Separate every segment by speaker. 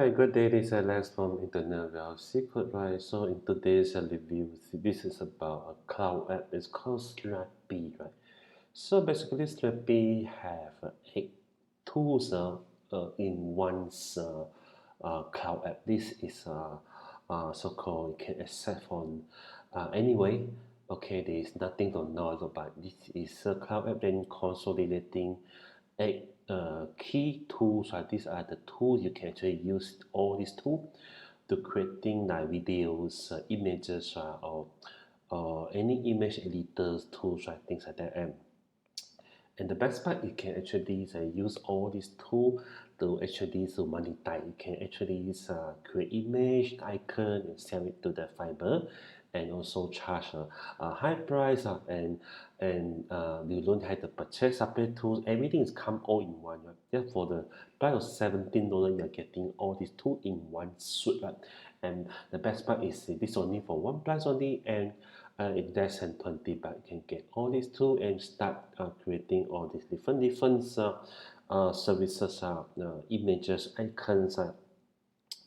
Speaker 1: Hi, good day. This is Alex from Internet Well Secret, right? So in today's review, this is about a cloud app. It's called Snappy, right? So basically, Snappy have 8 tools in one cloud app. This is so-called you can access from anyway. Okay, there is nothing to know about. This is a cloud app then consolidating 8 key tools. Right? These are the tools you can actually use all these tools to creating like videos, images, or any image editors tools, right? Things like that. And the best part, you can actually use all these tools to actually monetize. You can actually create image, icon, and sell it to the fiber, and also charge a high price. And you don't have to purchase separate tools. Everything is come all in one. Right? Just for the price of $17, you are getting all these tools in one suite. Right? And the best part is this only for one price only, and in less than 20 baht, you can get all these tools and start creating all these different services, images, icons,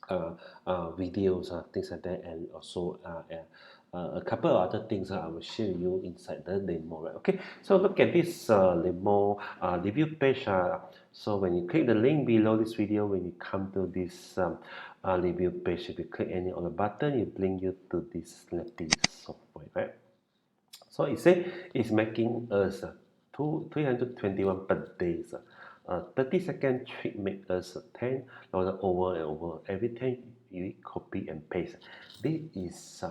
Speaker 1: videos, things like that, and also a couple of other things I will share with you inside the demo. Right? Okay, so look at this demo review page. So when you click the link below this video, when you come to this review page, if you click any of the button, it brings you to this Snappy software. Right? So it says it's making us 321 per day. 30-second trick make us $10 over and over every time you copy and paste. This is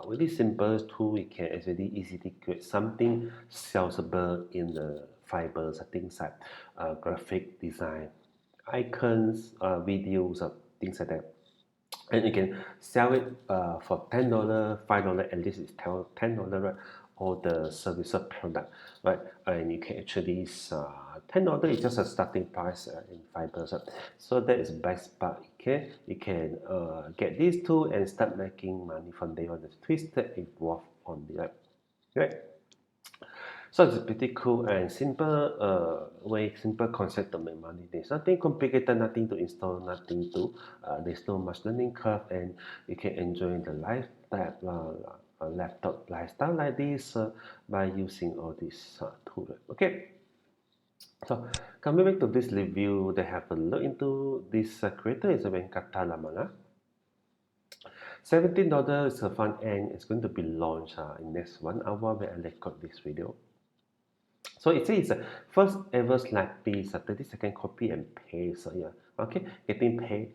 Speaker 1: really simple tool. We can actually easily create something sellable in the fibers, things like graphic design, icons, videos, things like that. And you can sell it for $10, $5, at least it's $10, right? All the services product, right? And you can actually $10 is just a starting price in fibers. So that is best part. Okay, you can get these two and start making money from day one. It's twisted involved on the right, right? So it's pretty cool and simple simple concept to make money. There's nothing complicated, nothing to install, nothing to, there's no much learning curve, and you can enjoy the lifestyle, laptop lifestyle like this by using all these tools. Okay, so coming back to this review, they have a look into this creator is a Venkata Lamana. $17 is a front end. It's going to be launched in next 1 hour when I record this video. So it says first ever Snappy 30-second copy and paste. So yeah, okay, getting paid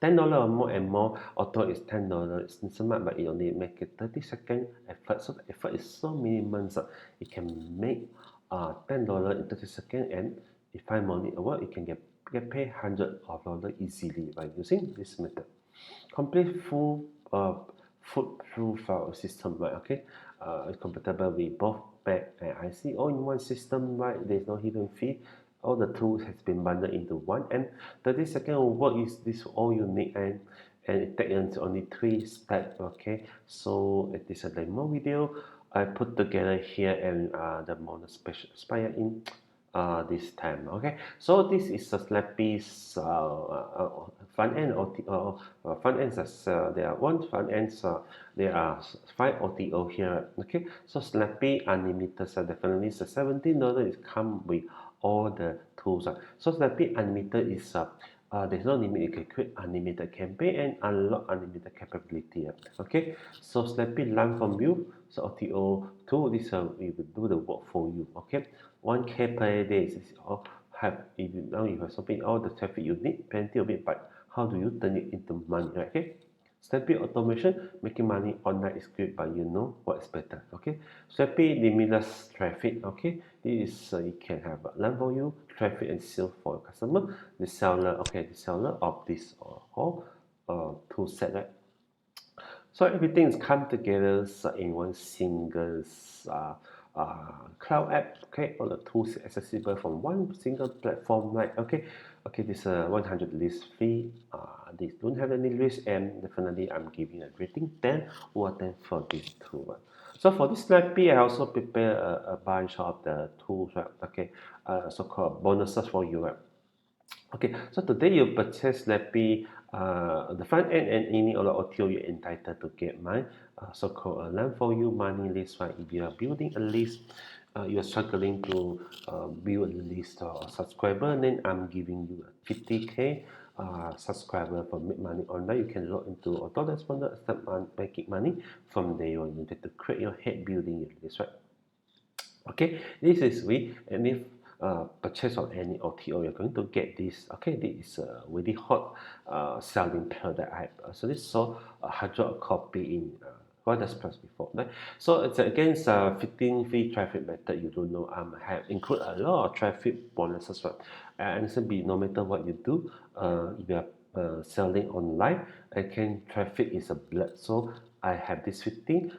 Speaker 1: $10 or more and more. Auto is $10. It's smart, but it only make it 30-second effort. So the effort is so minimum. So it can make $10 in 30 seconds, and if 5 more need a work, you can get paid $100 easily by using this method. Complete full foolproof file system, right? Okay, it's compatible with both Mac and IC all in one system, right? There's no hidden fee. All the tools has been bundled into one, and 30-second of work is this all you need, and it takes only 3 steps. Okay, so it is a demo video I put together here, and the mono special expire in this time. Okay, so this is a Snappy's front end front ends. There are one front ends. There are 5 OTO here. Okay, so Snappy Unlimited. So definitely the $17 is come with all the tools. So Snappy Unlimited is there's no limit. You can create unlimited campaign and unlock unlimited capability. Okay, so Snappy learn from you. So OTO tool, this we will do the work for you. Okay, 1K per day is all have. If you now you have something all the traffic you need, plenty of it, but how do you turn it into money? Right? Okay. Snappy automation, making money online is great, but you know what's better. Okay, Snappy limitless traffic. Okay, this is you can have learn for you traffic and sales for your customer. The seller, okay, the seller of this whole tool set, right? So everything is come together in one single cloud app. Okay, all the tools accessible from one single platform. Right? Okay, okay. This 100 list fee. This don't have any risk, and definitely I'm giving a rating 10 over 10 for this tool. So for this Snappy, I also prepare a bunch of the tools. Right? Okay, so-called bonuses for you. Right? Okay, so today you purchase Snappy, the front end and any other OTO, you're entitled to get my so-called learn for you money list. Right? If you are building a list, you are struggling to build a list of subscriber, then I'm giving you a 50k subscriber for Make Money Online. You can log into autoresponder, start making money from day one. You need to create your head building your list, right? Okay, this is we, and if purchase of any OTO, you're going to get this. Okay, this is a really hot selling product. I personally saw 100 copy in WordPress before, right? So it's against 15 free traffic method. You don't know, have include a lot of traffic bonuses, right? And it's be no matter what you do, if you are selling online, again traffic is a blood. So I have this 15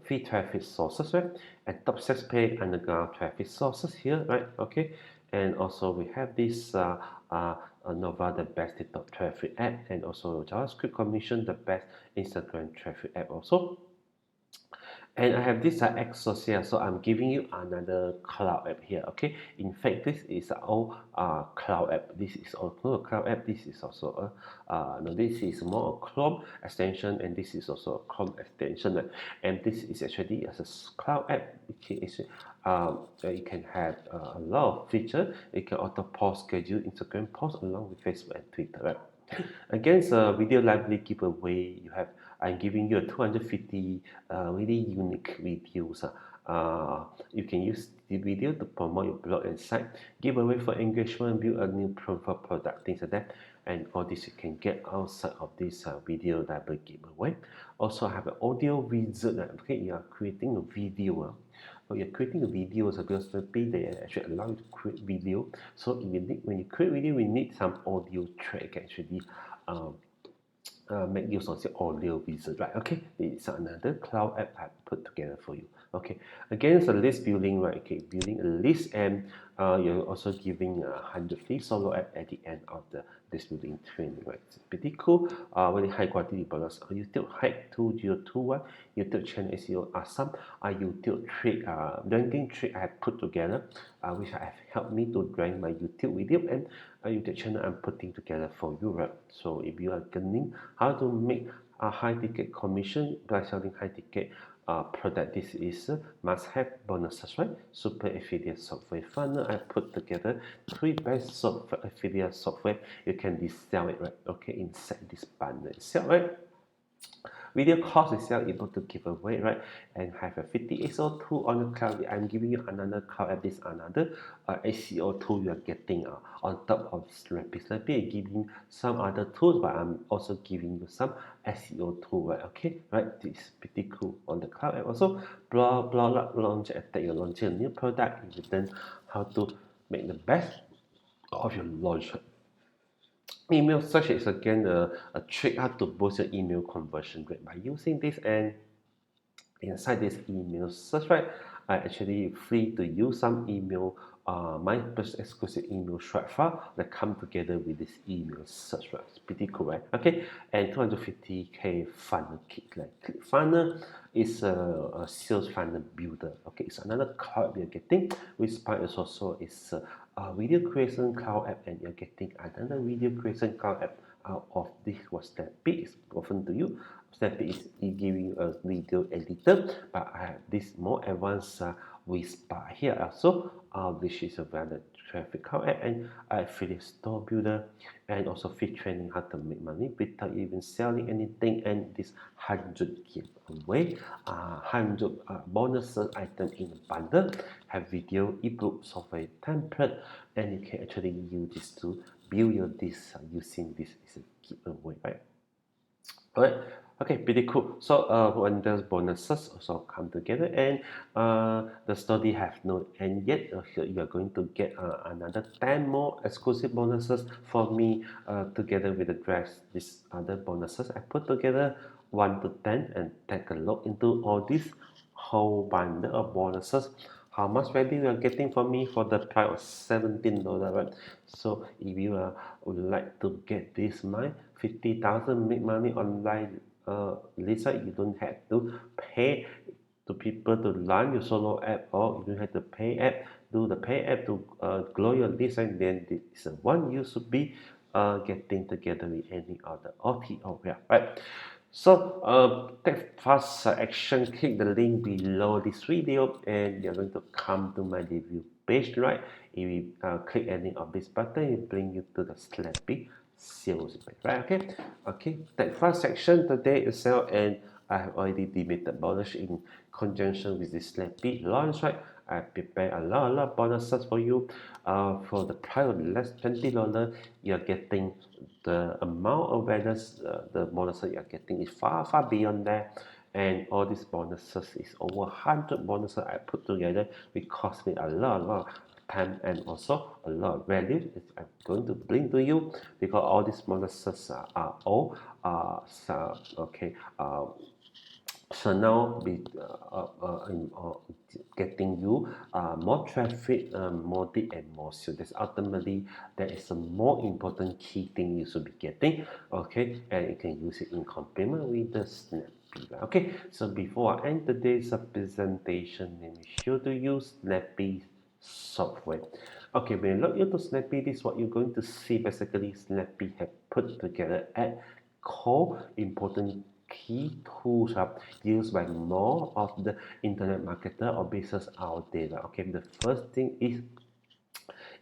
Speaker 1: free traffic sources, right? And top 6 paid underground traffic sources here, right? Okay, and also we have this Nova, the best TikTok traffic app, and also JavaScript Commission, the best Instagram traffic app also. And I have this Exos here, so I'm giving you another cloud app here. Okay, in fact this is all cloud app. This is also a cloud app. This is also a no, this is more a Chrome extension, and this is also a Chrome extension, and this is actually as a cloud app. You can have a lot of features. You can auto post, schedule Instagram post along with Facebook and Twitter, right? Against a video library giveaway, I'm giving you a 250 really unique videos. You can use the video to promote your blog and site, giveaway for engagement, build a new profile product, things like that. And all this you can get outside of this video library giveaway. Also, I have an audio wizard. Okay, you are creating a video. You're creating a video because maybe they actually allow you to create video. So if you need, when you create video, we need some audio track actually. Um, make use of the audio wizard, right? Okay, it's another cloud app I put together for you. Okay, against the list building, right? Okay, building a list, and you're also giving 100 free solo app at the end of the list building training, right? It's pretty cool. Very high quality bonus. YouTube Hack 2021, YouTube channel SEO awesome. YouTube trick, ranking trick I have put together, which have helped me to rank my YouTube video and YouTube channel I'm putting together for you, right? So if you are learning how to make a high ticket commission by selling high ticket product, this is must have bonuses, right? Super affiliate software funnel. I put together 3 best software affiliate software. You can resell it, right? Okay, inside this bundle itself, right? Video course itself able to give away, right? And have a 50 SEO tool on the cloud. I'm giving you another cloud app, this another SEO tool you are getting on top of Snappy. Snappy giving some other tools, but I'm also giving you some SEO tool, right? Okay, right? This is pretty cool on the cloud app. Also, blog launch attack. You're launching a new product. You learn how to make the best of your launch. Email search is again a trick how to boost your email conversion rate by using this, and inside this email search, right, I actually free to use some email, my personal exclusive email shred file that come together with this email search, right? It's pretty cool, right? Okay, and 250k funnel kit. Like funnel is a sales funnel builder. Okay, it's another cloud you're getting. VidSpark is also is a video creation cloud app, and you're getting another video creation cloud app out of this. Was Snappy is often to you. Snappy is giving you a video editor, but I have this more advanced VidSpark here also, which is a valid traffic count app and affiliate store builder, and also free training how to make money without even selling anything, and this 100 giveaway, 100 bonuses item in a bundle, have video, ebook, software template, and you can actually use this to build your this using this is a giveaway, right? Alright, okay, pretty cool. So when those bonuses also come together, and the study have no end yet, you are going to get another 10 more exclusive bonuses for me, together with the dress. These other bonuses I put together 1 to 10, and take a look into all this whole bundle of bonuses. How much value you are getting from me for the price of $17, right? So if you would like to get this my 50,000 make money online list, you don't have to pay to people to run your solo app, or you don't have to pay app do the pay app to grow your list, and then this is the one you should be getting together with any other OTO. Yeah, right. So take fast action, click the link below this video and you're going to come to my review page, right? If you click any of this button, it bring you to the Snappy sales page, right? Okay, take fast action today itself, and I have already debited bonus in conjunction with this Snappy launch, right? I prepare a lot of bonuses for you. For the price of less $20, you're getting the amount of awareness, the bonuses you're getting is far beyond that. And all these bonuses is over 100 bonuses I put together, which cost me a lot of time and also a lot of value I'm going to bring to you, because all these bonuses are all okay. So now we getting you more traffic, more lead and more sales. That's ultimately that is a more important key thing you should be getting. Okay, and you can use it in complement with the Snappy. Okay, so before I end today's presentation, let me show to you Snappy software. Okay, when you log into Snappy, this is what you're going to see. Basically, Snappy have put together at core important key tools used by more of the internet marketer or business out there. Okay, the first thing is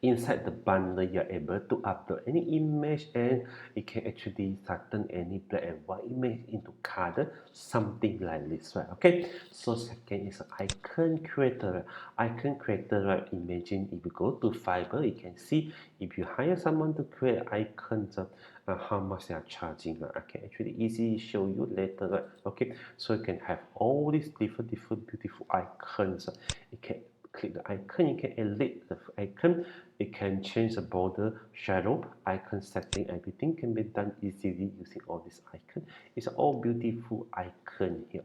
Speaker 1: inside the bundle you're able to upload any image, and it can actually turn any black and white image into color, something like this, right? Okay, so second is icon creator. Icon creator, right? Imagine if you go to Fiverr, you can see if you hire someone to create icons, how much they are charging. I can actually easily show you later, right? Okay, so you can have all these different beautiful icons. You can click the icon, you can edit the icon, you can change the border, shadow, icon setting, everything can be done easily using all these icons. It's all beautiful icon here.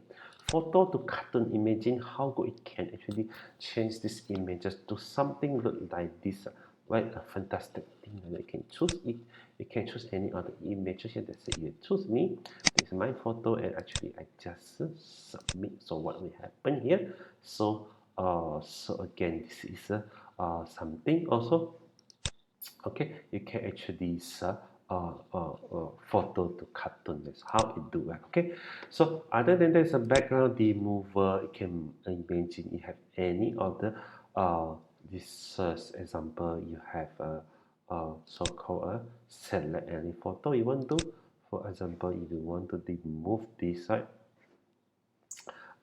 Speaker 1: Photo to cartoon, imagine how good it can actually change these images to something look like this. Right, a fantastic thing. You can choose it. You can choose any other images here. Let's say you choose me. This is my photo, and actually I just submit. So what will happen here? So again, this is something also. Okay, you can actually photo to cartoon. That's how it do it. Okay, so other than there's a background remover, you can imagine you have any other this example, you have so-called a select any photo you want to. For example, if you want to remove this side,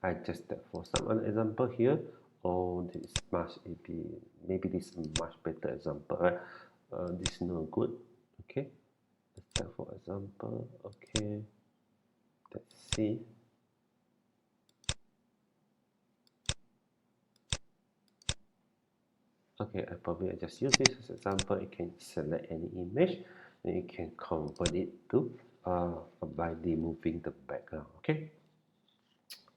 Speaker 1: I just step for some other example here. Oh, this must be, maybe this is much better example, right? This is no good. Okay, let's take for example. Okay, let's see. Okay, I just use this as example. You can select any image and you can convert it to by removing the background. Okay,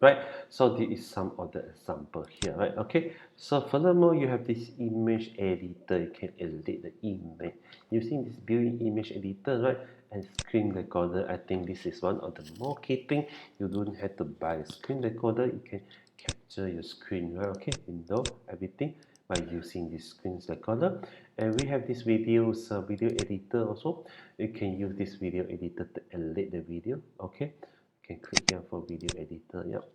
Speaker 1: right, so this is some of the example here, right? Okay, so furthermore, you have this image editor. You can edit the image using this built-in image editor, right? And screen recorder. I think this is one of the more key thing. You don't have to buy a screen recorder. You can capture your screen, right? Okay, window, everything by using this screen recorder. And we have this video editor also. You can use this video editor to edit the video. Okay, can click here for video editor. Yep.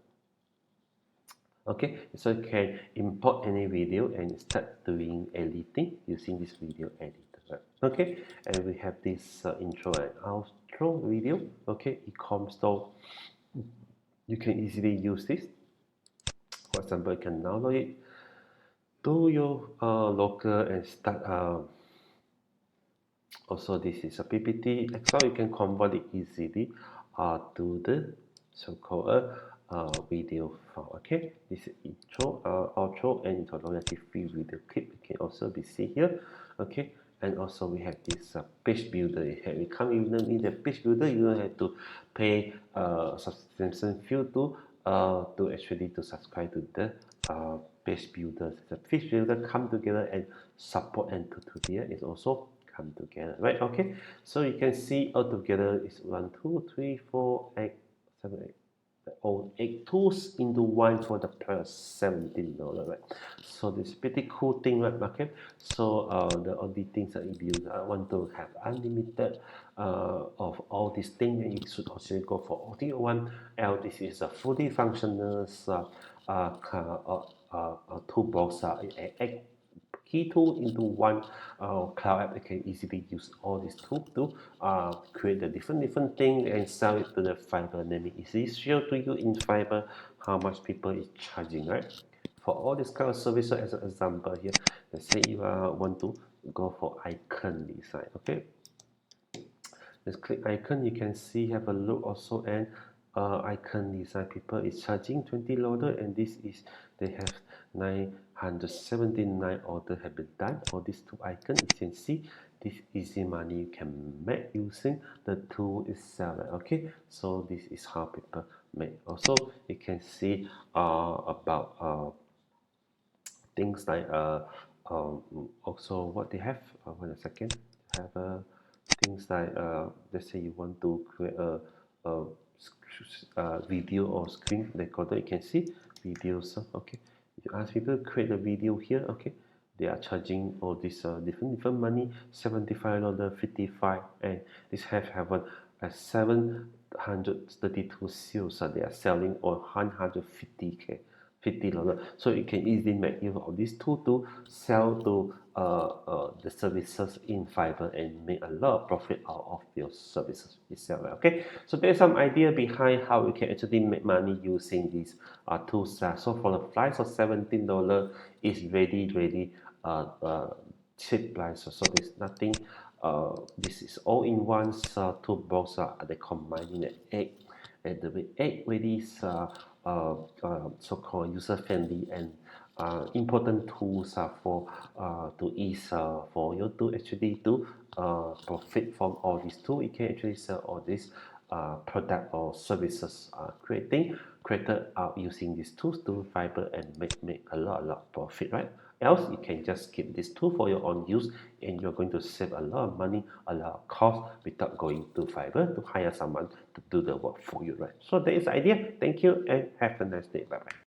Speaker 1: Okay, so you can import any video and start doing editing using this video editor. Okay, and we have this intro and outro video. Okay, e-com store. You can easily use this. For example, you can download it to your local and start. Also, this is a PPT Excel. You can convert it easily to the so-called video file. Okay, this is intro, outro, and introductory free video clip. You can also be seen here. Okay, and also we have this page builder. We come even in the page builder. You don't have to pay subscription fee to actually to subscribe to the page builder. The page builder come together and support and tutorial is also come together, right? Okay, so you can see all together is 1 2 3 4 8 7 8 all 8 tools into one for the plus $17, right? So this pretty cool thing, right? Okay, so the only things that if you want to have unlimited of all these things, you should also go for OT1. L, this is a fully functional toolbox, key tool into one cloud app. They can easily use all these tools to create the different thing and sell it to the Fiverr. Let me easily show to you in Fiverr how much people is charging, right? For all this kind of services, as an example here, let's say you want to go for icon design, okay? Just click icon, you can see, have a look also, and icon design people is charging $20, and this is, they have 979 order have been done for these two icons. You can see this easy money you can make using the tool itself, okay? So this is how people make. Also you can see about things like also what they have. Wait a second, have things like let's say you want to create a video or screen recorder. You can see videos, okay? You ask people to create a video here, okay? They are charging all this different money, $75, 55, and this have a 732 sales. They are selling on 150K. $50, so you can easily make use of this tool to sell to the services in Fiverr and make a lot of profit out of your services itself. Okay, so there's some idea behind how you can actually make money using these tools. So for the price of $17 is really cheap price. So there's nothing. This is all in one toolbox. They combine in the egg. And the egg really is so-called user-friendly and important tools for to ease for you to actually to profit from all these tools. You can actually sell all these product or services created out using these tools to Fiverr and make a lot profit, right? Else you can just keep this tool for your own use, and you're going to save a lot of money, a lot of cost without going to Fiverr to hire someone to do the work for you, right? So that is the idea. Thank you and have a nice day. Bye bye.